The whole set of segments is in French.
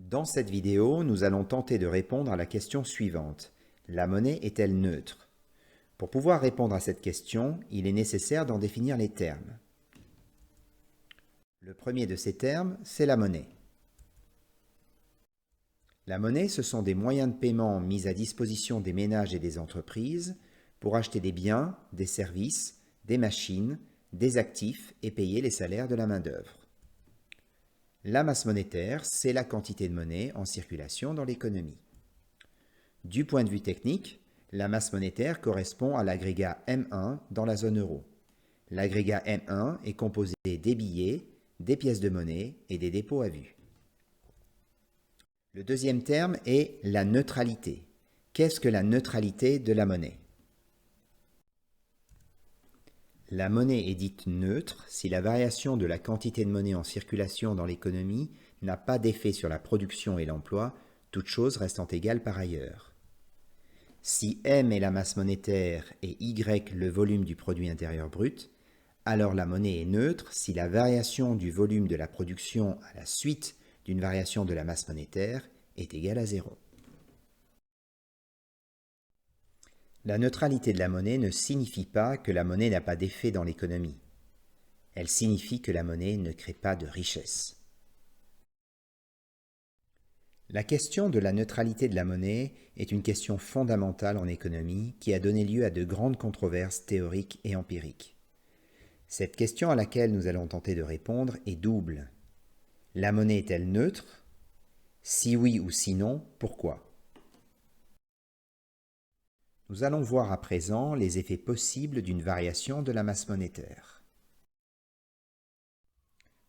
Dans cette vidéo, nous allons tenter de répondre à la question suivante. La monnaie est-elle neutre? Pour pouvoir répondre à cette question, il est nécessaire d'en définir les termes. Le premier de ces termes, c'est la monnaie. La monnaie, ce sont des moyens de paiement mis à disposition des ménages et des entreprises pour acheter des biens, des services, des machines, des actifs et payer les salaires de la main-d'œuvre. La masse monétaire, c'est la quantité de monnaie en circulation dans l'économie. Du point de vue technique, la masse monétaire correspond à l'agrégat M1 dans la zone euro. L'agrégat M1 est composé des billets, des pièces de monnaie et des dépôts à vue. Le deuxième terme est la neutralité. Qu'est-ce que la neutralité de la monnaie? La monnaie est dite neutre si la variation de la quantité de monnaie en circulation dans l'économie n'a pas d'effet sur la production et l'emploi, toutes choses restant égales par ailleurs. Si M est la masse monétaire et Y le volume du produit intérieur brut, alors la monnaie est neutre si la variation du volume de la production à la suite d'une variation de la masse monétaire est égale à 0. La neutralité de la monnaie ne signifie pas que la monnaie n'a pas d'effet dans l'économie. Elle signifie que la monnaie ne crée pas de richesse. La question de la neutralité de la monnaie est une question fondamentale en économie qui a donné lieu à de grandes controverses théoriques et empiriques. Cette question à laquelle nous allons tenter de répondre est double. La monnaie est-elle neutre? Si oui ou sinon, pourquoi? Nous allons voir à présent les effets possibles d'une variation de la masse monétaire.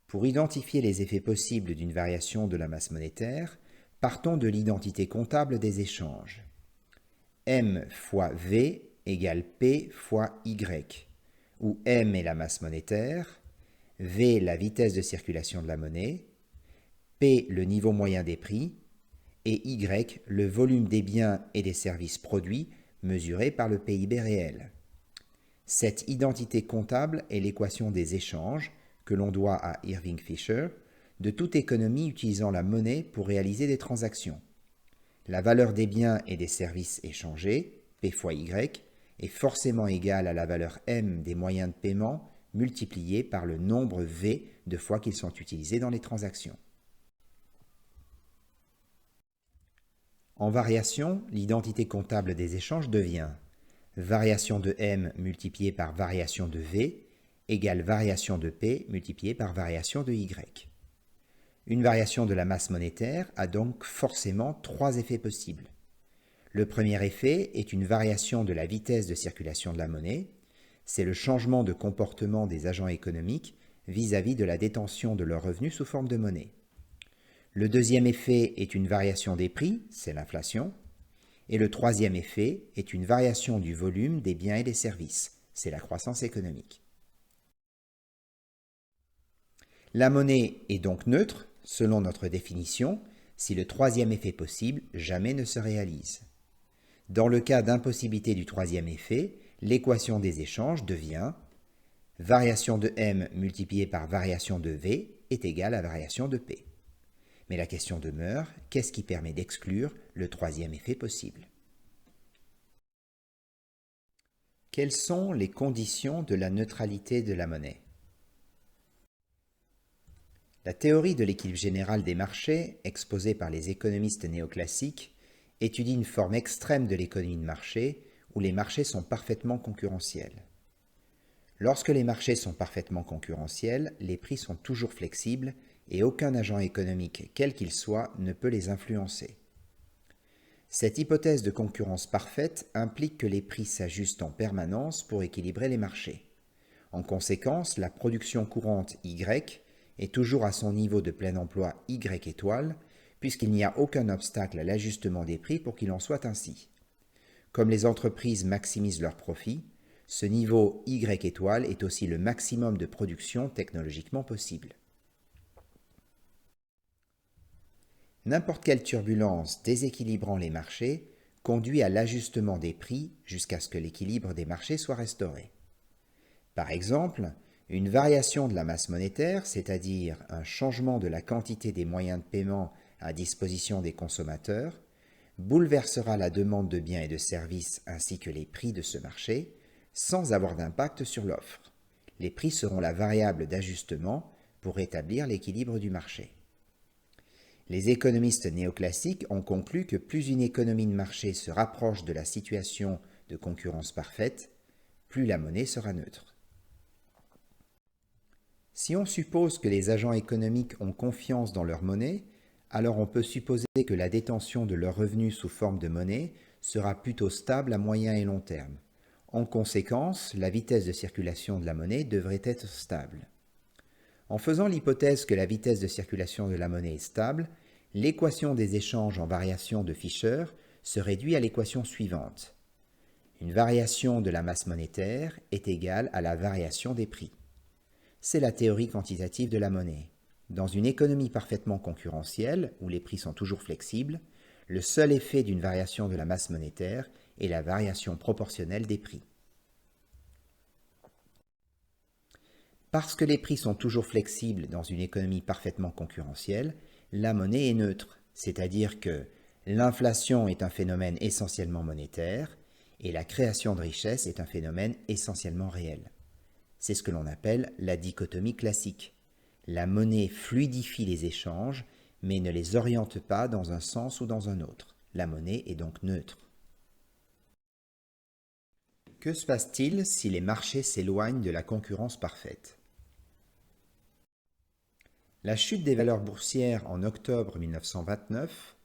Pour identifier les effets possibles d'une variation de la masse monétaire, partons de l'identité comptable des échanges. M fois V égale P fois Y, où M est la masse monétaire, V la vitesse de circulation de la monnaie, P le niveau moyen des prix, et Y le volume des biens et des services produits mesuré par le PIB réel. Cette identité comptable est l'équation des échanges que l'on doit à Irving Fisher de toute économie utilisant la monnaie pour réaliser des transactions. La valeur des biens et des services échangés, P fois Y, est forcément égale à la valeur M des moyens de paiement multipliée par le nombre V de fois qu'ils sont utilisés dans les transactions. En variation, l'identité comptable des échanges devient variation de M multipliée par variation de V égale variation de P multipliée par variation de Y. Une variation de la masse monétaire a donc forcément trois effets possibles. Le premier effet est une variation de la vitesse de circulation de la monnaie. C'est le changement de comportement des agents économiques vis-à-vis de la détention de leurs revenus sous forme de monnaie. Le deuxième effet est une variation des prix, c'est l'inflation. Et le troisième effet est une variation du volume des biens et des services, c'est la croissance économique. La monnaie est donc neutre, selon notre définition, si le troisième effet possible jamais ne se réalise. Dans le cas d'impossibilité du troisième effet, l'équation des échanges devient variation de M multipliée par variation de V est égale à variation de P. Mais la question demeure, qu'est-ce qui permet d'exclure le troisième effet possible? Quelles sont les conditions de la neutralité de la monnaie? La théorie de l'équilibre général des marchés, exposée par les économistes néoclassiques, étudie une forme extrême de l'économie de marché où les marchés sont parfaitement concurrentiels. Lorsque les marchés sont parfaitement concurrentiels, les prix sont toujours flexibles et aucun agent économique, quel qu'il soit, ne peut les influencer. Cette hypothèse de concurrence parfaite implique que les prix s'ajustent en permanence pour équilibrer les marchés. En conséquence, la production courante Y est toujours à son niveau de plein emploi Y étoile, puisqu'il n'y a aucun obstacle à l'ajustement des prix pour qu'il en soit ainsi. Comme les entreprises maximisent leurs profits, ce niveau Y étoile est aussi le maximum de production technologiquement possible. N'importe quelle turbulence déséquilibrant les marchés conduit à l'ajustement des prix jusqu'à ce que l'équilibre des marchés soit restauré. Par exemple, une variation de la masse monétaire, c'est-à-dire un changement de la quantité des moyens de paiement à disposition des consommateurs, bouleversera la demande de biens et de services ainsi que les prix de ce marché, sans avoir d'impact sur l'offre. Les prix seront la variable d'ajustement pour rétablir l'équilibre du marché. Les économistes néoclassiques ont conclu que plus une économie de marché se rapproche de la situation de concurrence parfaite, plus la monnaie sera neutre. Si on suppose que les agents économiques ont confiance dans leur monnaie, alors on peut supposer que la détention de leurs revenus sous forme de monnaie sera plutôt stable à moyen et long terme. En conséquence, la vitesse de circulation de la monnaie devrait être stable. En faisant l'hypothèse que la vitesse de circulation de la monnaie est stable, l'équation des échanges en variation de Fisher se réduit à l'équation suivante. Une variation de la masse monétaire est égale à la variation des prix. C'est la théorie quantitative de la monnaie. Dans une économie parfaitement concurrentielle, où les prix sont toujours flexibles, le seul effet d'une variation de la masse monétaire est la variation proportionnelle des prix. Parce que les prix sont toujours flexibles dans une économie parfaitement concurrentielle, la monnaie est neutre, c'est-à-dire que l'inflation est un phénomène essentiellement monétaire et la création de richesse est un phénomène essentiellement réel. C'est ce que l'on appelle la dichotomie classique. La monnaie fluidifie les échanges, mais ne les oriente pas dans un sens ou dans un autre. La monnaie est donc neutre. Que se passe-t-il si les marchés s'éloignent de la concurrence parfaite ? La chute des valeurs boursières en octobre 1929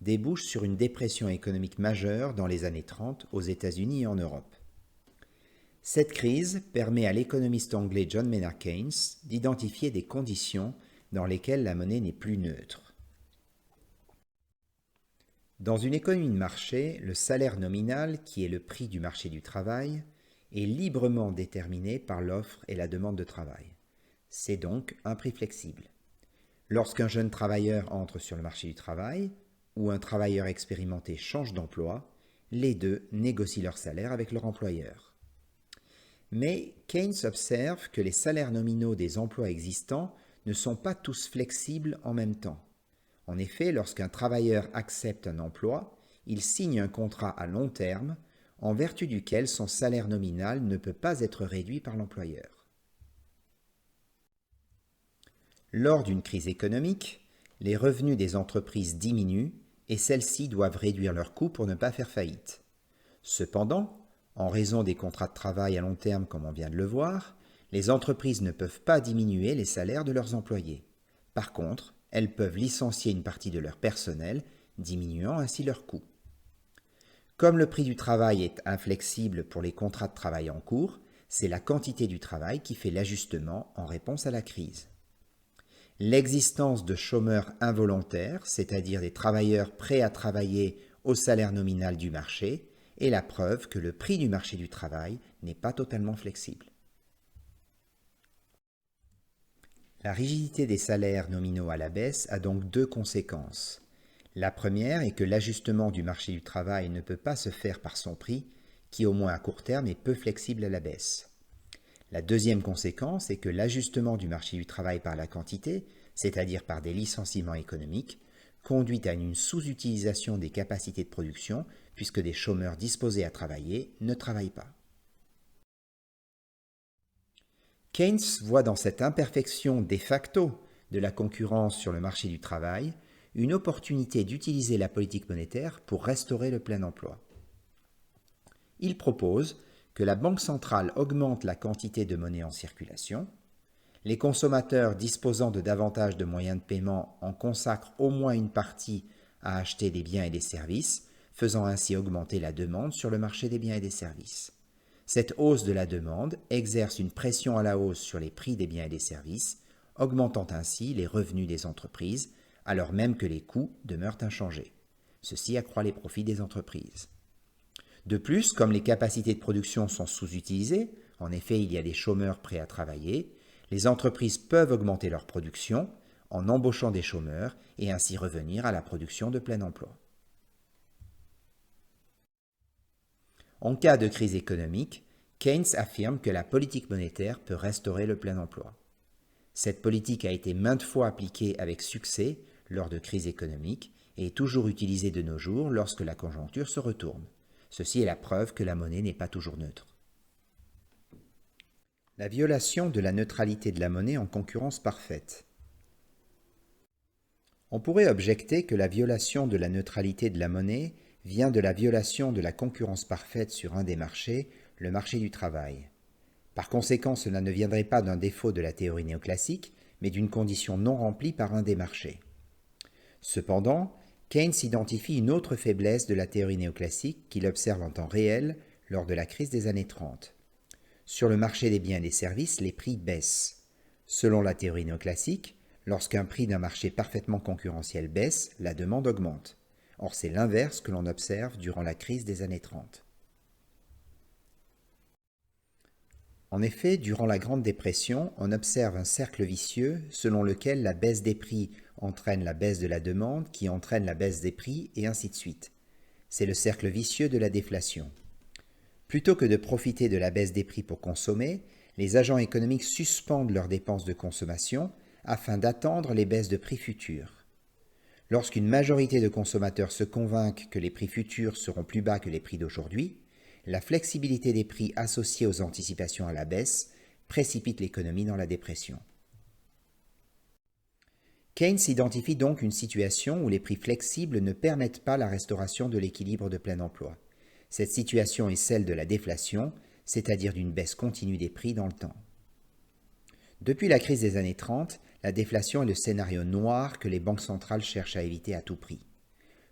débouche sur une dépression économique majeure dans les années 30 aux États-Unis et en Europe. Cette crise permet à l'économiste anglais John Maynard Keynes d'identifier des conditions dans lesquelles la monnaie n'est plus neutre. Dans une économie de marché, le salaire nominal, qui est le prix du marché du travail, est librement déterminé par l'offre et la demande de travail. C'est donc un prix flexible. Lorsqu'un jeune travailleur entre sur le marché du travail, ou un travailleur expérimenté change d'emploi, les deux négocient leur salaire avec leur employeur. Mais Keynes observe que les salaires nominaux des emplois existants ne sont pas tous flexibles en même temps. En effet, lorsqu'un travailleur accepte un emploi, il signe un contrat à long terme, en vertu duquel son salaire nominal ne peut pas être réduit par l'employeur. Lors d'une crise économique, les revenus des entreprises diminuent et celles-ci doivent réduire leurs coûts pour ne pas faire faillite. Cependant, en raison des contrats de travail à long terme comme on vient de le voir, les entreprises ne peuvent pas diminuer les salaires de leurs employés. Par contre, elles peuvent licencier une partie de leur personnel, diminuant ainsi leurs coûts. Comme le prix du travail est inflexible pour les contrats de travail en cours, c'est la quantité du travail qui fait l'ajustement en réponse à la crise. L'existence de chômeurs involontaires, c'est-à-dire des travailleurs prêts à travailler au salaire nominal du marché, est la preuve que le prix du marché du travail n'est pas totalement flexible. La rigidité des salaires nominaux à la baisse a donc deux conséquences. La première est que l'ajustement du marché du travail ne peut pas se faire par son prix, qui au moins à court terme est peu flexible à la baisse. La deuxième conséquence est que l'ajustement du marché du travail par la quantité, c'est-à-dire par des licenciements économiques, conduit à une sous-utilisation des capacités de production puisque des chômeurs disposés à travailler ne travaillent pas. Keynes voit dans cette imperfection de facto de la concurrence sur le marché du travail une opportunité d'utiliser la politique monétaire pour restaurer le plein emploi. Il propose que la Banque centrale augmente la quantité de monnaie en circulation, les consommateurs disposant de davantage de moyens de paiement en consacrent au moins une partie à acheter des biens et des services, faisant ainsi augmenter la demande sur le marché des biens et des services. Cette hausse de la demande exerce une pression à la hausse sur les prix des biens et des services, augmentant ainsi les revenus des entreprises, alors même que les coûts demeurent inchangés. Ceci accroît les profits des entreprises. De plus, comme les capacités de production sont sous-utilisées, en effet il y a des chômeurs prêts à travailler, les entreprises peuvent augmenter leur production en embauchant des chômeurs et ainsi revenir à la production de plein emploi. En cas de crise économique, Keynes affirme que la politique monétaire peut restaurer le plein emploi. Cette politique a été maintes fois appliquée avec succès lors de crises économiques et est toujours utilisée de nos jours lorsque la conjoncture se retourne. Ceci est la preuve que la monnaie n'est pas toujours neutre. La violation de la neutralité de la monnaie en concurrence parfaite. On pourrait objecter que la violation de la neutralité de la monnaie vient de la violation de la concurrence parfaite sur un des marchés, le marché du travail. Par conséquent, cela ne viendrait pas d'un défaut de la théorie néoclassique, mais d'une condition non remplie par un des marchés. Cependant, Keynes identifie une autre faiblesse de la théorie néoclassique qu'il observe en temps réel lors de la crise des années 30. Sur le marché des biens et des services, les prix baissent. Selon la théorie néoclassique, lorsqu'un prix d'un marché parfaitement concurrentiel baisse, la demande augmente. Or, c'est l'inverse que l'on observe durant la crise des années 30. En effet, durant la Grande Dépression, on observe un cercle vicieux selon lequel la baisse des prix entraîne la baisse de la demande, qui entraîne la baisse des prix, et ainsi de suite. C'est le cercle vicieux de la déflation. Plutôt que de profiter de la baisse des prix pour consommer, les agents économiques suspendent leurs dépenses de consommation afin d'attendre les baisses de prix futures. Lorsqu'une majorité de consommateurs se convainquent que les prix futurs seront plus bas que les prix d'aujourd'hui, la flexibilité des prix associée aux anticipations à la baisse précipite l'économie dans la dépression. Keynes identifie donc une situation où les prix flexibles ne permettent pas la restauration de l'équilibre de plein emploi. Cette situation est celle de la déflation, c'est-à-dire d'une baisse continue des prix dans le temps. Depuis la crise des années 30, la déflation est le scénario noir que les banques centrales cherchent à éviter à tout prix.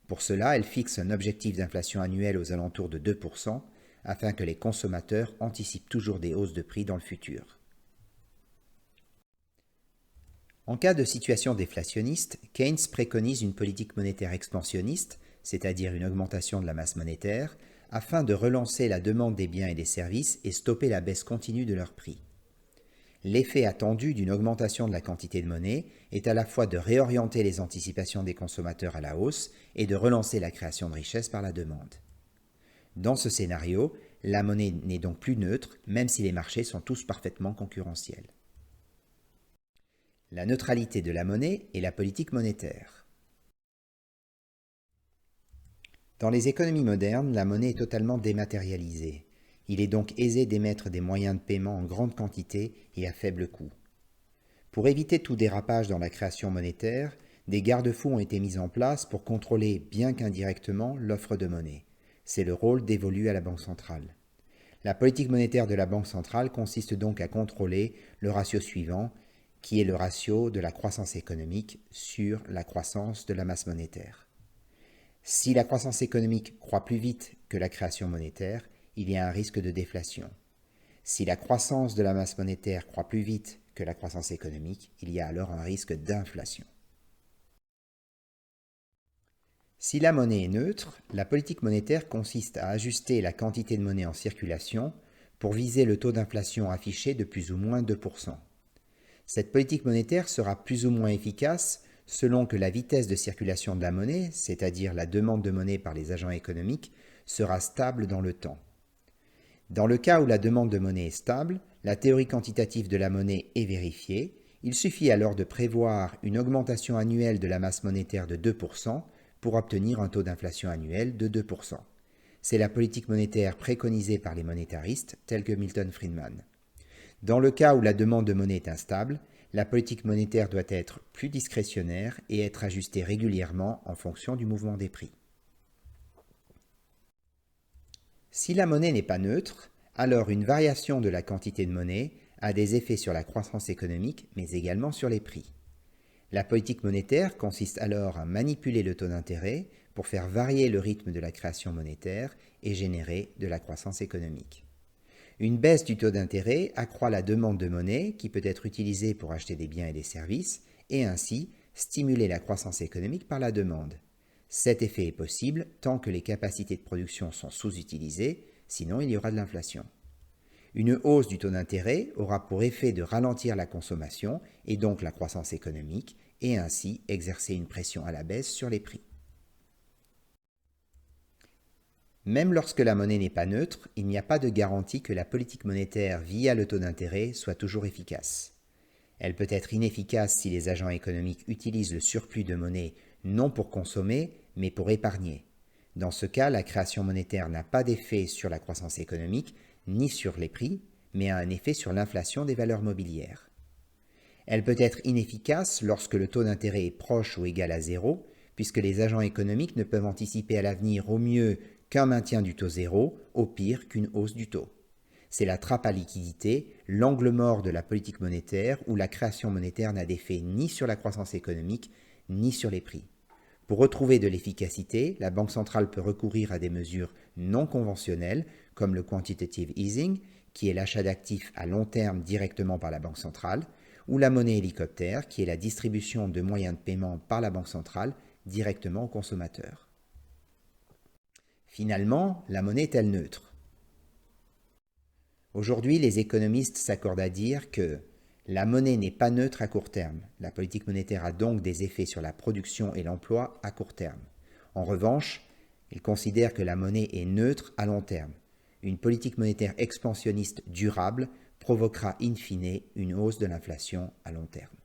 Pour cela, elles fixent un objectif d'inflation annuelle aux alentours de 2%, afin que les consommateurs anticipent toujours des hausses de prix dans le futur. En cas de situation déflationniste, Keynes préconise une politique monétaire expansionniste, c'est-à-dire une augmentation de la masse monétaire, afin de relancer la demande des biens et des services et stopper la baisse continue de leurs prix. L'effet attendu d'une augmentation de la quantité de monnaie est à la fois de réorienter les anticipations des consommateurs à la hausse et de relancer la création de richesses par la demande. Dans ce scénario, la monnaie n'est donc plus neutre, même si les marchés sont tous parfaitement concurrentiels. La neutralité de la monnaie et la politique monétaire. Dans les économies modernes, la monnaie est totalement dématérialisée. Il est donc aisé d'émettre des moyens de paiement en grande quantité et à faible coût. Pour éviter tout dérapage dans la création monétaire, des garde-fous ont été mis en place pour contrôler, bien qu'indirectement, l'offre de monnaie. C'est le rôle dévolu à la Banque centrale. La politique monétaire de la Banque centrale consiste donc à contrôler le ratio suivant, qui est le ratio de la croissance économique sur la croissance de la masse monétaire. Si la croissance économique croît plus vite que la création monétaire, il y a un risque de déflation. Si la croissance de la masse monétaire croît plus vite que la croissance économique, il y a alors un risque d'inflation. Si la monnaie est neutre, la politique monétaire consiste à ajuster la quantité de monnaie en circulation pour viser le taux d'inflation affiché de plus ou moins 2%. Cette politique monétaire sera plus ou moins efficace selon que la vitesse de circulation de la monnaie, c'est-à-dire la demande de monnaie par les agents économiques, sera stable dans le temps. Dans le cas où la demande de monnaie est stable, la théorie quantitative de la monnaie est vérifiée. Il suffit alors de prévoir une augmentation annuelle de la masse monétaire de 2% pour obtenir un taux d'inflation annuel de 2%. C'est la politique monétaire préconisée par les monétaristes tels que Milton Friedman. Dans le cas où la demande de monnaie est instable, la politique monétaire doit être plus discrétionnaire et être ajustée régulièrement en fonction du mouvement des prix. Si la monnaie n'est pas neutre, alors une variation de la quantité de monnaie a des effets sur la croissance économique, mais également sur les prix. La politique monétaire consiste alors à manipuler le taux d'intérêt pour faire varier le rythme de la création monétaire et générer de la croissance économique. Une baisse du taux d'intérêt accroît la demande de monnaie qui peut être utilisée pour acheter des biens et des services et ainsi stimuler la croissance économique par la demande. Cet effet est possible tant que les capacités de production sont sous-utilisées, sinon il y aura de l'inflation. Une hausse du taux d'intérêt aura pour effet de ralentir la consommation et donc la croissance économique et ainsi exercer une pression à la baisse sur les prix. Même lorsque la monnaie n'est pas neutre, il n'y a pas de garantie que la politique monétaire via le taux d'intérêt soit toujours efficace. Elle peut être inefficace si les agents économiques utilisent le surplus de monnaie non pour consommer, mais pour épargner. Dans ce cas, la création monétaire n'a pas d'effet sur la croissance économique, ni sur les prix, mais a un effet sur l'inflation des valeurs mobilières. Elle peut être inefficace lorsque le taux d'intérêt est proche ou égal à zéro, puisque les agents économiques ne peuvent anticiper à l'avenir au mieux qu'un maintien du taux zéro, au pire qu'une hausse du taux. C'est la trappe à liquidité, l'angle mort de la politique monétaire où la création monétaire n'a d'effet ni sur la croissance économique, ni sur les prix. Pour retrouver de l'efficacité, la Banque centrale peut recourir à des mesures non conventionnelles, comme le quantitative easing, qui est l'achat d'actifs à long terme directement par la Banque centrale, ou la monnaie hélicoptère, qui est la distribution de moyens de paiement par la Banque centrale directement aux consommateurs. Finalement, la monnaie est-elle neutre? Aujourd'hui, les économistes s'accordent à dire que la monnaie n'est pas neutre à court terme. La politique monétaire a donc des effets sur la production et l'emploi à court terme. En revanche, ils considèrent que la monnaie est neutre à long terme. Une politique monétaire expansionniste durable provoquera in fine une hausse de l'inflation à long terme.